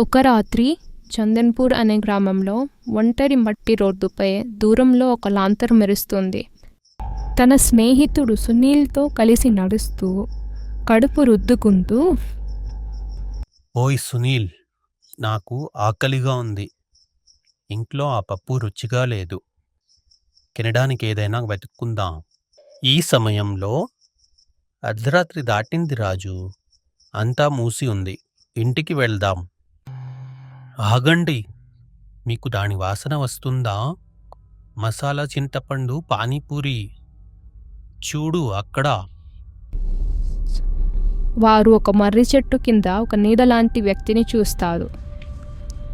ఒక రాత్రి చందన్పూర్ అనే గ్రామంలో ఒంటరి మట్టి రోడ్డుపై దూరంలో ఒక లాంతరు మెరుస్తుంది. తన స్నేహితుడు సునీల్తో కలిసి నడుస్తూ కడుపు రుద్దుకుంటూ, ఓయ్ సునీల్, నాకు ఆకలిగా ఉంది. ఇంట్లో ఆ పప్పు రుచిగా లేదు. తినడానికి ఏదైనా వెతుక్కుందాం. ఈ సమయంలో అర్ధరాత్రి దాటింది రాజు. అంతా మూసి ఉంది. ఇంటికి వెళ్దాం. ఆగండి, మీకు దాని వాసన వస్తుందా? మసాలా చింతపండు పానీపూరి. చూడు అక్కడ. వారు ఒక మర్రి చెట్టు కింద ఒక నీడ లాంటి వ్యక్తిని చూస్తారు.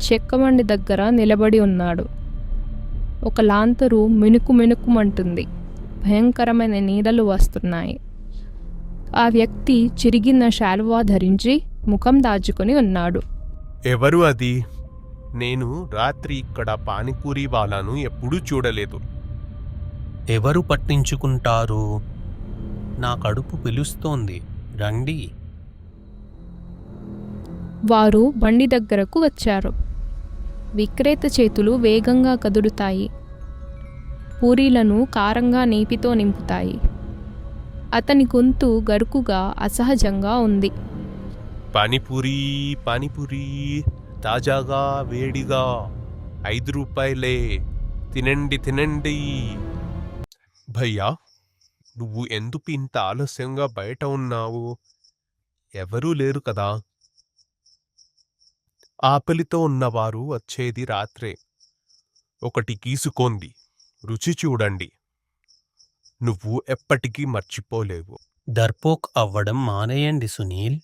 చెక్కమండి దగ్గర నిలబడి ఉన్నాడు. ఒక లాంతరు మినుకుమంటుంది. భయంకరమైన నీడలు వస్తున్నాయి. ఆ వ్యక్తి చిరిగిన శాలువా ధరించి ముఖం దాచుకొని ఉన్నాడు. ఎవరు అది? నేను రాత్రి ఇక్కడ పానీపూరి వాలాను ఎప్పుడూ చూడలేదు. ఎవరు పట్టించుకుంటారు? నా కడుపు పిలుస్తోంది, రండి. వారు బండి దగ్గరకు వచ్చారు. విక్రేత చేతులు వేగంగా కదులుతాయి. పూరీలను కారంగా నేపితో నింపుతాయి. అతని గొంతు గరుకుగా అసహజంగా ఉంది. పానీపూరి పానీపూరి, తాజాగా వేడిగా, 5 రూపాయలే, తినండి తినండి. భయ్యా, నువ్వు ఎందుకు ఇంత ఆలస్యంగా బయట ఉన్నావు? ఎవరూ లేరు కదా? ఆకలితో ఉన్నవారు వచ్చేది రాత్రే. ఒకటి గీసుకోండి, రుచి చూడండి. నువ్వు ఎప్పటికీ మర్చిపోలేవు. డర్పోక్ అవ్వడం మానేయండి సునీల్.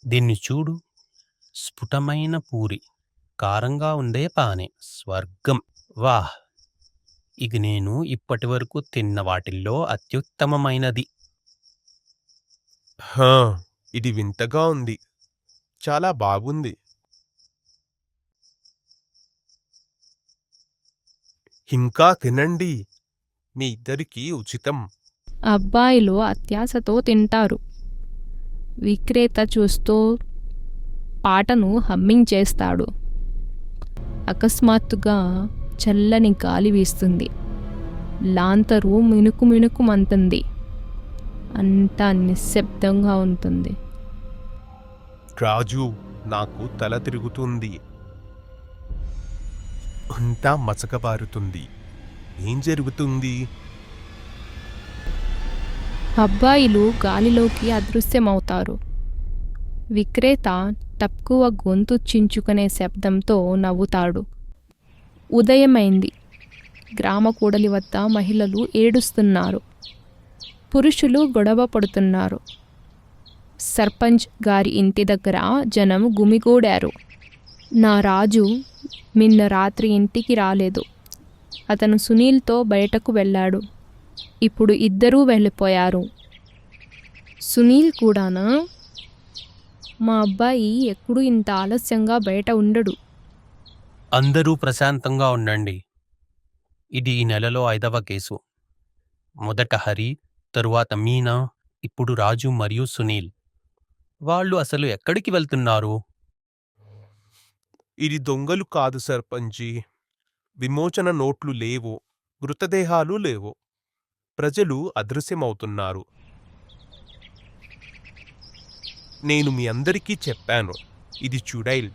దీన్ని చూడు, స్ఫుటమైన పూరి, కారంగా ఉండే పానే, స్వర్గం. వాహ్, ఇది నేను ఇప్పటి వరకు తిన్న వాటిల్లో అత్యుత్తమమైనది. హా, ఇది వింతగా ఉంది. చాలా బాగుంది. ఇంకా తినండి, మీ ఇద్దరికీ ఉచితం. అబ్బాయిలు అత్యాశతో తింటారు. విక్రేత చూస్తూ పాటను హమ్మింగ్ చేస్తాడు. అకస్మాత్తుగా చల్లని గాలి వీస్తుంది. లాంతరు మినుకుమంటుంది. అంతా నిశ్శబ్దంగా ఉంటుంది. రాజు, నాకు తల తిరుగుతుంది. అంతా మసకబారుతుంది. ఏం జరుగుతుంది? అబ్బాయిలు గాలిలోకి అదృశ్యమవుతారు. విక్రేత తక్కువ గొంతు చించుకునే శబ్దంతో నవ్వుతాడు. ఉదయమైంది. గ్రామ కూడలి వద్ద మహిళలు ఏడుస్తున్నారు. పురుషులు గొడవ పడుతున్నారు. సర్పంచ్ గారి ఇంటి దగ్గర జనం గుమిగూడారు. నా రాజు నిన్న రాత్రి ఇంటికి రాలేదు. అతను సునీల్తో బయటకు వెళ్ళాడు. ఇప్పుడు ఇద్దరూ వెళ్ళిపోయారు. సునీల్ కూడానా? మా అబ్బాయి ఎప్పుడూ ఇంత ఆలస్యంగా బయట ఉండడు. అందరూ ప్రశాంతంగా ఉండండి. ఇది ఈ నెలలో 5వ కేసు. మొదట హరి, తరువాత మీనా, ఇప్పుడు రాజు మరియు సునీల్. వాళ్ళు అసలు ఎక్కడికి వెళ్తున్నారు? ఇది దొంగలు కాదు సర్పంచి. విమోచన నోట్లు లేవు, మృతదేహాలు లేవు. ప్రజలు అదృశ్యమవుతున్నారు. నేను మీ అందరికీ చెప్పాను, ఇది చుడైల్.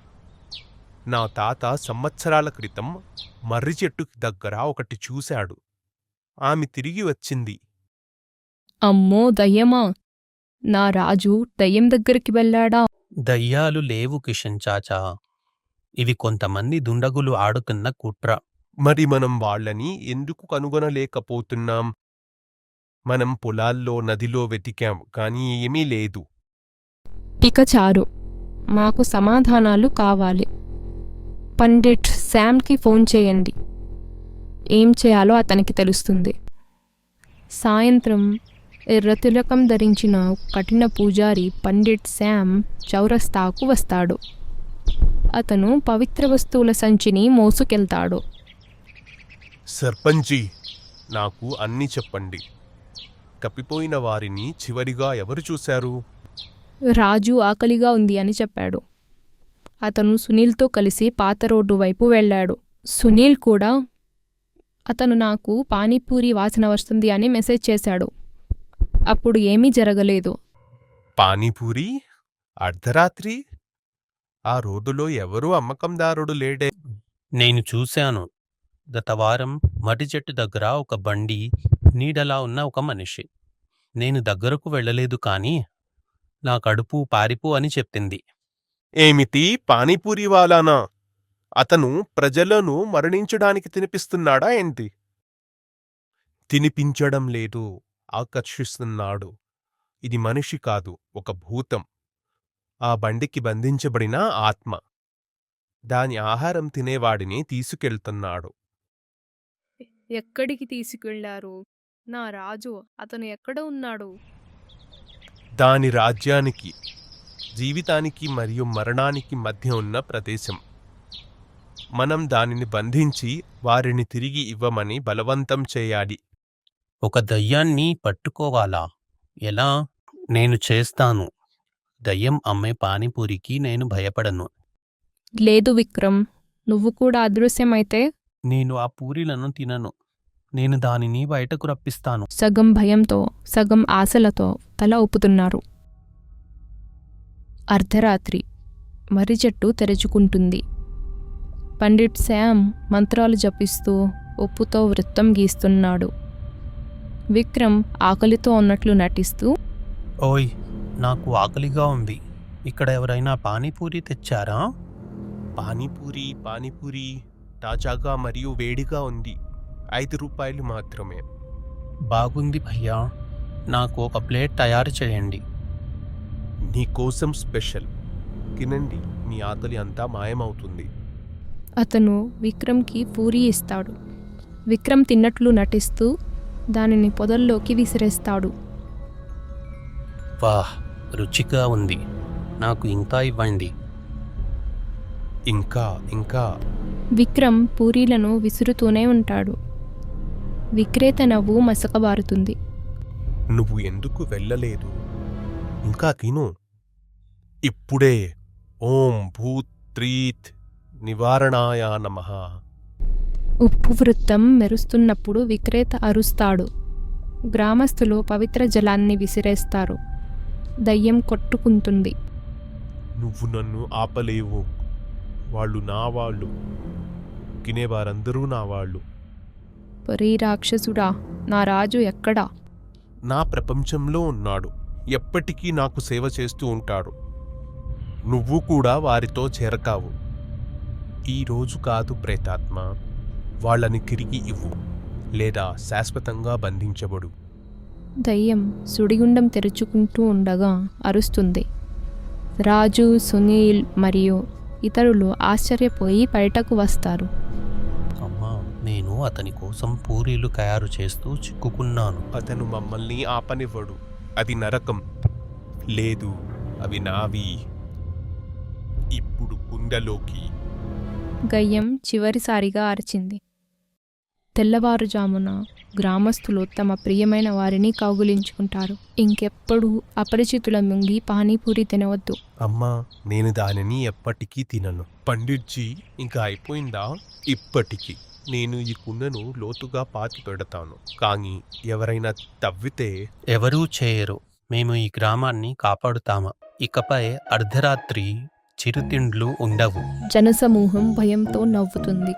నా తాత సంవత్సరాల క్రితం మర్రి చెట్టుకి దగ్గర ఒకటి చూశాడు. ఆమె తిరిగి వచ్చింది. అమ్మో దయ్యమా? నా రాజు దయ్యం దగ్గరికి వెళ్ళాడా? దయ్యాలు లేవు కిషన్ చాచా. ఇవి కొంతమంది దుండగులు ఆడుతున్న కుట్ర. మరి మనం వాళ్ళని ఎందుకు కనుగొనలేకపోతున్నాం? మనం పొలాల్లో, నదిలో వెతికాం, కానీ ఏమీ లేదు. ఇక చాలు, మాకు సమాధానాలు కావాలి. పండిట్ శామ్కి ఫోన్ చేయండి. ఏం చేయాలో అతనికి తెలుస్తుంది. సాయంత్రం ఎర్రతిలకం ధరించిన కఠిన పూజారి పండిట్ శామ్ చౌరస్తాకు వస్తాడు. అతను పవిత్ర వస్తువుల సంచిని మోసుకెళ్తాడు. సర్పంచి, నాకు అన్నీ చెప్పండి. తప్పిపోయిన వారిని చివరిగా ఎవరు చూశారు? రాజు ఆకలిగా ఉంది అని చెప్పాడు. అతను సునీల్తో కలిసి పాత రోడ్డు వైపు వెళ్ళాడు. సునీల్ కూడా అతను నాకు పానీపూరి వాసన వస్తుంది అని మెసేజ్ చేశాడు. అప్పుడు ఏమీ జరగలేదు. పానీపూరి అర్ధరాత్రి? ఆ రోడ్డులో ఎవరూ అమ్మకందారుడు లేడే. నేను చూశాను. గత వారం మర్రి చెట్టు దగ్గర ఒక బండి, నీడలా ఉన్న ఒక మనిషి. నేను దగ్గరకు వెళ్ళలేదు కానీ నా కడుపు పారిపో అని చెప్పింది. ఏమిటి, పానీపూరి వాలానా? అతను ప్రజలను మరణించడానికి తినిపిస్తున్నాడా ఏంటి? తినిపించడం లేదు, ఆకర్షిస్తున్నాడు. ఇది మనిషి కాదు, ఒక భూతం. ఆ బండికి బంధించబడిన ఆత్మ. దాని ఆహారం తినేవాడిని తీసుకెళ్తున్నాడు. ఎక్కడికి తీసుకెళ్లారు? నా రాజు, అతను ఎక్కడ ఉన్నాడు? దాని రాజ్యానికి, జీవితానికి మరియు మరణానికి మధ్య ఉన్న ప్రదేశం. మనం దానిని బంధించి వారిని తిరిగి ఇవ్వమని బలవంతం చేయాలి. ఒక దయ్యాన్ని పట్టుకోవాలా? ఎలా? నేను చేస్తాను. దయ్యం అమ్మే పానీపూరికి నేను భయపడను. లేదు విక్రమ్, నువ్వు కూడా అదృశ్యమైతే? నేను ఆ పూరీలను తినను. నేను దానిని బయటకు రప్పిస్తాను. సగం భయంతో సగం ఆశలతో తల ఊపుతున్నారు. అర్ధరాత్రి. మర్రి చెట్టు తెరుచుకుంటుంది. పండిట్ శ్యామ్ మంత్రాలు జపిస్తూ ఉప్పుతో వృత్తం గీస్తున్నాడు. విక్రమ్ ఆకలితో ఉన్నట్లు నటిస్తూ, ఓయ్, నాకు ఆకలిగా ఉంది. ఇక్కడ ఎవరైనా పానీపూరి తెచ్చారా? పానీపూరి తాజాగా మరియు వేడిగా ఉంది. 5 రూపాయలు మాత్రమే. బాగుంది భయ్యా. నాకు ఒక ప్లేట్ తయారు చేయండి. నీకోసం స్పెషల్. తినండి, మీ ఆకలి అంతా మాయమవుతుంది. అతను విక్రమ్కి పూరీ ఇస్తాడు. విక్రమ్ తిన్నట్లు నటిస్తూ దానిని పొదల్లోకి విసిరేస్తాడు. వాహ్, రుచిగా ఉంది. నాకు ఇంకా ఇవ్వండి. ఇంకా విక్రమ్ పూరీలను విసురుతూనే ఉంటాడు. విక్రేత నవ్వు మసకబారుతుంది. నువ్వు ఎందుకు వెళ్ళలేదు? ఇంకా తిను. ఇప్పుడే. ఓం భూత్రీత్ నివారణాయ నమః. ఉప్పు వృత్తం మెరుస్తున్నప్పుడు విక్రేత అరుస్తాడు. గ్రామస్తులు పవిత్ర జలాన్ని విసిరేస్తారు. దయ్యం కొట్టుకుంటుంది. నువ్వు నన్ను ఆపలేవు. వాళ్ళు నా వాళ్ళు. తినేవారందరూ నా వాళ్ళు. పరీ రాక్షసుడా, నా రాజు ఎక్కడా? నా ప్రపంచంలో ఉన్నాడు. ఎప్పటికీ నాకు సేవ చేస్తూ ఉంటాడు. నువ్వు కూడా వారితో చేరకావు. ఈ రోజు కాదు ప్రేతాత్మ. వాళ్ళని తిరిగి ఇవ్వు, లేదా శాశ్వతంగా బంధించబడు. దయ్యం సుడిగుండం తెరుచుకుంటూ ఉండగా అరుస్తుంది. రాజు, సునీల్ మరియు ఇతరులు ఆశ్చర్యపోయి బయటకు వస్తారు. అమ్మా, నేను అతని కోసం పూరీలు తయారు చేస్తూ చిక్కుకున్నాను. అతను మమ్మల్ని ఆపనివ్వడు. అది నరకం. లేదు, అవి నావి. ఇప్పుడు కుండలోకి. గయ్యం చివరిసారిగా అరిచింది. తెల్లవారుజామున గ్రామస్తులు తమ ప్రియమైన వారిని కౌగులించుకుంటారు. ఇంకెప్పుడు అపరిచితుల ముంగి పానీపూరి తినవద్దు. అమ్మా, నేను దానిని ఎప్పటికీ తినను. పండిట్జీ, ఇంకా అయిపోయిందా? ఇప్పటికీ నేను ఈ కుండను లోతుగా పాతి పెడతాను. కానీ ఎవరైనా తవ్వితే? ఎవరూ చేయరు. మేము ఈ గ్రామాన్ని కాపాడుతాము. ఇకపై అర్ధరాత్రి చిరుతిండ్లు ఉండవు. జనసమూహం భయంతో నవ్వుతుంది.